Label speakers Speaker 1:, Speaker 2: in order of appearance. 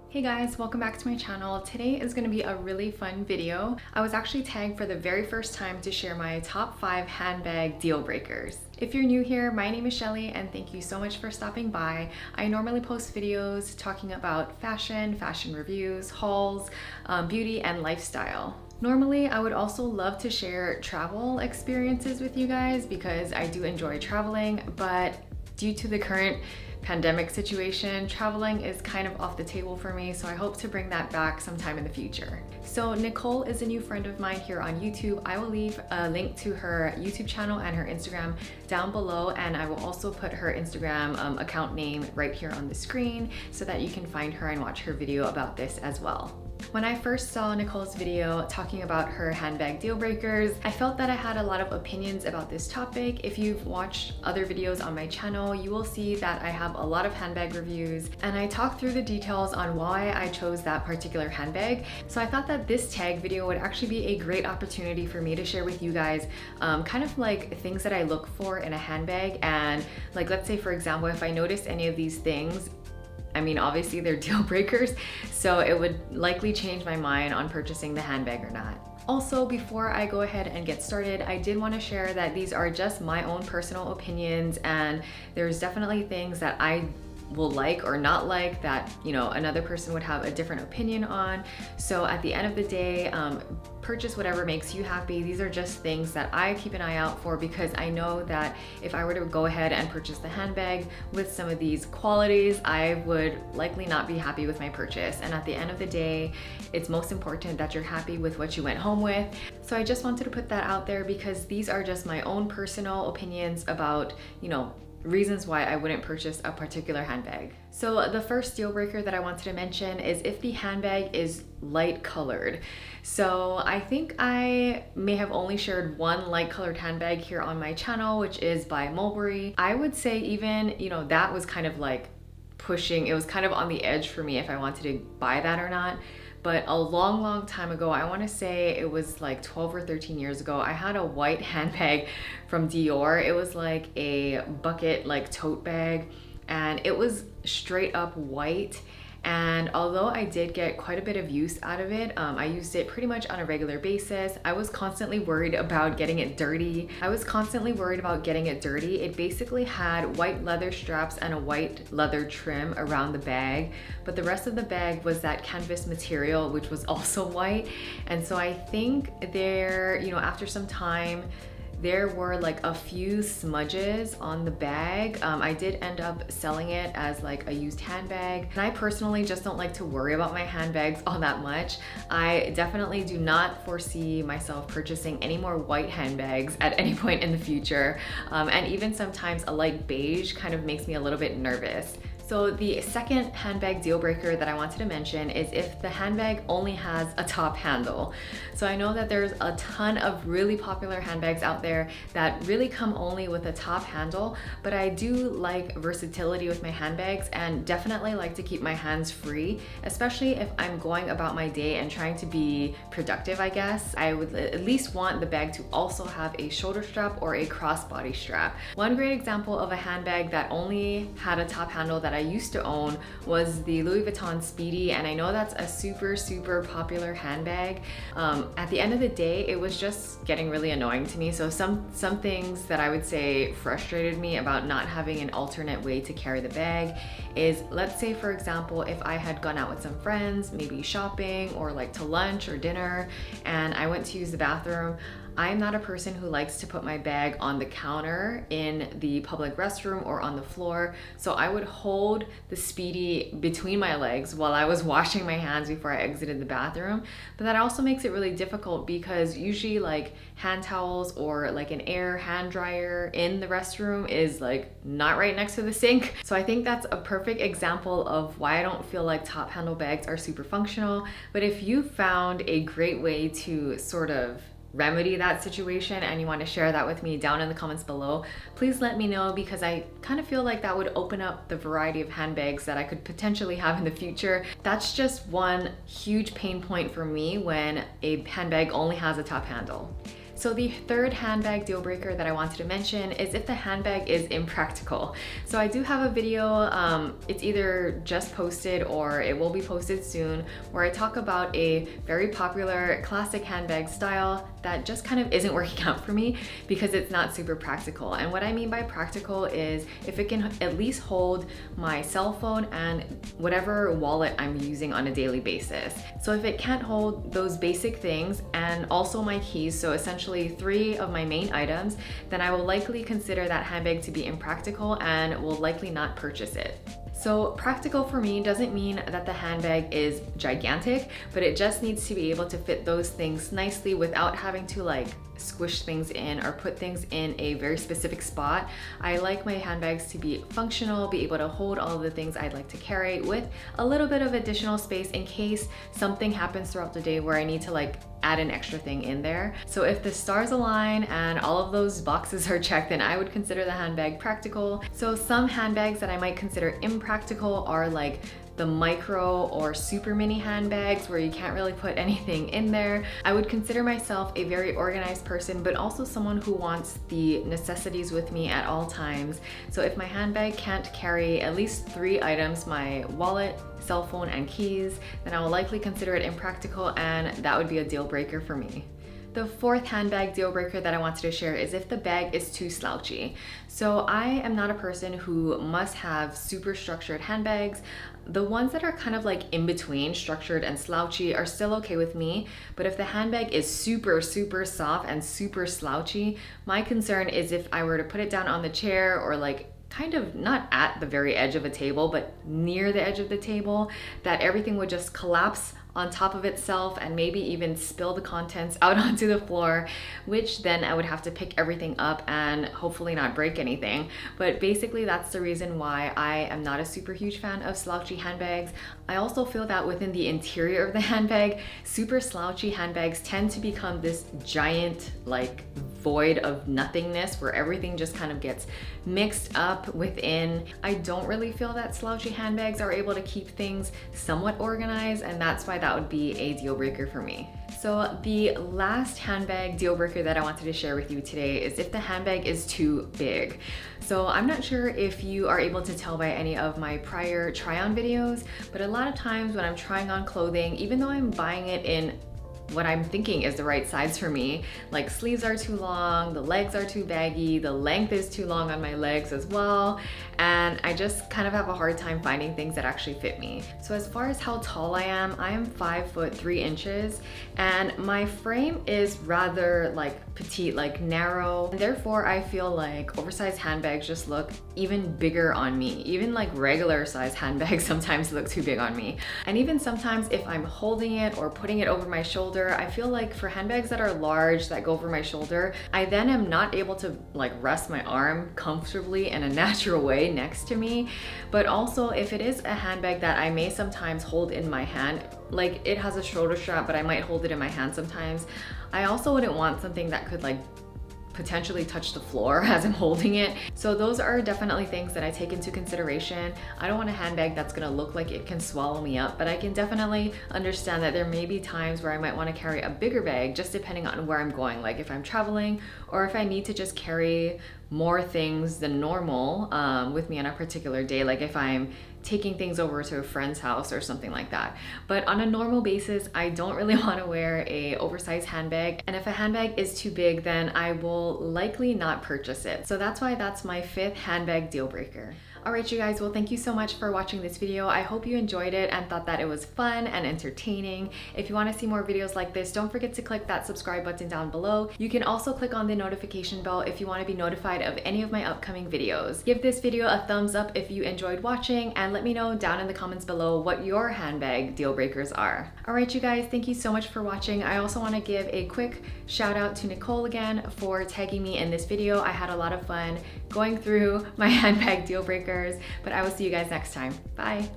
Speaker 1: Hey guys, welcome back to my channel. Today is going to be a really fun video. I was actually tagged for the very first time to share my top 5 handbag deal breakers. If you're new here, my name is Shelly and thank you so much for stopping by. I normally post videos talking about fashion reviews, hauls, beauty, and lifestyle. Normally, I would also love to share travel experiences with you guys because I do enjoy traveling, but due to the current pandemic situation, traveling is kind of off the table for me, so I hope to bring that back sometime in the future. So Nicole is a new friend of mine here on YouTube. I will leave a link to her YouTube channel and her Instagram down below, and I will also put her Instagram account name right here on the screen so that you can find her and watch her video about this as well. When I first saw Nicole's video talking about her handbag deal breakers, I felt that I had a lot of opinions about this topic. If you've watched other videos on my channel, you will see that I have a lot of handbag reviews and I talk through the details on why I chose that particular handbag. So I thought that this tag video would actually be a great opportunity for me to share with you guys kind of like things that I look for in a handbag, and like, let's say for example, if I notice any of these things, I mean, obviously they're deal breakers, so it would likely change my mind on purchasing the handbag or not. Also, before I go ahead and get started, I did want to share that these are just my own personal opinions, and there's definitely things that I will like or not like that, you know, another person would have a different opinion on. So at the end of the day, purchase whatever makes you happy. These are just things that I keep an eye out for because I know that if I were to go ahead and purchase the handbag with some of these qualities, I would likely not be happy with my purchase. And at the end of the day, it's most important that you're happy with what you went home with. So I just wanted to put that out there because these are just my own personal opinions about, you know, reasons why I wouldn't purchase a particular handbag. So the first deal breaker that I wanted to mention is if the handbag is light colored. So I think I may have only shared one light colored handbag here on my channel, which is by Mulberry. I would say even, you know, that was kind of like pushing, it was kind of on the edge for me if I wanted to buy that or not. But a long time ago, I want to say it was like 12 or 13 years ago, I had a white handbag from Dior. It was like a bucket, like tote bag, and it was straight up white. And although I did get quite a bit of use out of it, I used it pretty much on a regular basis. I was constantly worried about getting it dirty. It basically had white leather straps and a white leather trim around the bag, but the rest of the bag was that canvas material, which was also white. And so I think there, you know, after some time, there were like a few smudges on the bag. I did end up selling it as like a used handbag. And I personally just don't like to worry about my handbags all that much. I definitely do not foresee myself purchasing any more white handbags at any point in the future. And even sometimes a light beige kind of makes me a little bit nervous. So the second handbag deal breaker that I wanted to mention is if the handbag only has a top handle. So I know that there's a ton of really popular handbags out there that really come only with a top handle, but I do like versatility with my handbags and definitely like to keep my hands free, especially if I'm going about my day and trying to be productive, I guess. I would at least want the bag to also have a shoulder strap or a crossbody strap. One great example of a handbag that only had a top handle that I used to own was the Louis Vuitton Speedy, and I know that's a super popular handbag. At the end of the day, it was just getting really annoying to me. So some things that I would say frustrated me about not having an alternate way to carry the bag is, let's say for example, if I had gone out with some friends, maybe shopping or like to lunch or dinner, and I went to use the bathroom, I'm not a person who likes to put my bag on the counter in the public restroom or on the floor. So I would hold the Speedy between my legs while I was washing my hands before I exited the bathroom. But that also makes it really difficult because usually like hand towels or like an air hand dryer in the restroom is like not right next to the sink. So I think that's a perfect example of why I don't feel like top handle bags are super functional. But if you found a great way to sort of remedy that situation and you want to share that with me down in the comments below, please let me know, because I kind of feel like that would open up the variety of handbags that I could potentially have in the future. That's just one huge pain point for me when a handbag only has a top handle. So the third handbag deal breaker that I wanted to mention is if the handbag is impractical. So I do have a video, it's either just posted or it will be posted soon, where I talk about a very popular classic handbag style that just kind of isn't working out for me because it's not super practical. And what I mean by practical is if it can at least hold my cell phone and whatever wallet I'm using on a daily basis. So if it can't hold those basic things and also my keys, so essentially 3 of my main items, then I will likely consider that handbag to be impractical and will likely not purchase it. So practical for me doesn't mean that the handbag is gigantic, but it just needs to be able to fit those things nicely without having to like squish things in or put things in a very specific spot. I like my handbags to be functional, be able to hold all of the things I'd like to carry with a little bit of additional space in case something happens throughout the day where I need to like add an extra thing in there. So if the stars align and all of those boxes are checked, then I would consider the handbag practical. So some handbags that I might consider impractical are like the micro or super mini handbags where you can't really put anything in there. I would consider myself a very organized person, but also someone who wants the necessities with me at all times. So if my handbag can't carry at least 3 items, my wallet, cell phone, and keys, then I will likely consider it impractical, and that would be a deal breaker for me. The fourth handbag deal breaker that I wanted to share is if the bag is too slouchy. So I am not a person who must have super structured handbags. The ones that are kind of like in between structured and slouchy are still okay with me, but if the handbag is super soft and super slouchy, my concern is if I were to put it down on the chair or like kind of not at the very edge of a table, but near the edge of the table, that everything would just collapse on top of itself and maybe even spill the contents out onto the floor, which then I would have to pick everything up and hopefully not break anything. But basically that's the reason why I am not a super huge fan of slouchy handbags. I also feel that within the interior of the handbag, super slouchy handbags tend to become this giant like void of nothingness where everything just kind of gets mixed up within. I don't really feel that slouchy handbags are able to keep things somewhat organized, and that's why that would be a deal breaker for me. So the last handbag deal breaker that I wanted to share with you today is if the handbag is too big. So I'm not sure if you are able to tell by any of my prior try-on videos, but a lot of times when I'm trying on clothing, even though I'm buying it in what I'm thinking is the right size for me, like sleeves are too long, the legs are too baggy, the length is too long on my legs as well, and I just kind of have a hard time finding things that actually fit me. So as far as how tall I am 5 foot 3 inches, and my frame is rather like petite, like narrow, and therefore I feel like oversized handbags just look even bigger on me. Even like regular size handbags sometimes look too big on me. And even sometimes if I'm holding it or putting it over my shoulder, I feel like for handbags that are large that go over my shoulder, I then am not able to like rest my arm comfortably in a natural way next to me. But also if it is a handbag that I may sometimes hold in my hand, like it has a shoulder strap, but I might hold it in my hand sometimes, I also wouldn't want something that could like potentially touch the floor as I'm holding it. So those are definitely things that I take into consideration. I don't want a handbag that's gonna look like it can swallow me up, but I can definitely understand that there may be times where I might want to carry a bigger bag just depending on where I'm going, like if I'm traveling or if I need to just carry more things than normal with me on a particular day, like if I'm taking things over to a friend's house or something like that. But on a normal basis, I don't really want to wear a oversized handbag, and if a handbag is too big, then I will likely not purchase it. So that's why that's my 5th handbag deal breaker. Alright you guys, well thank you so much for watching this video. I hope you enjoyed it and thought that it was fun and entertaining. If you want to see more videos like this, don't forget to click that subscribe button down below. You can also click on the notification bell if you want to be notified of any of my upcoming videos. Give this video a thumbs up if you enjoyed watching, and let me know down in the comments below what your handbag deal breakers are. Alright you guys, thank you so much for watching. I also want to give a quick shout out to Nicole again for tagging me in this video. I had a lot of fun going through my handbag deal breakers, but I will see you guys next time. Bye.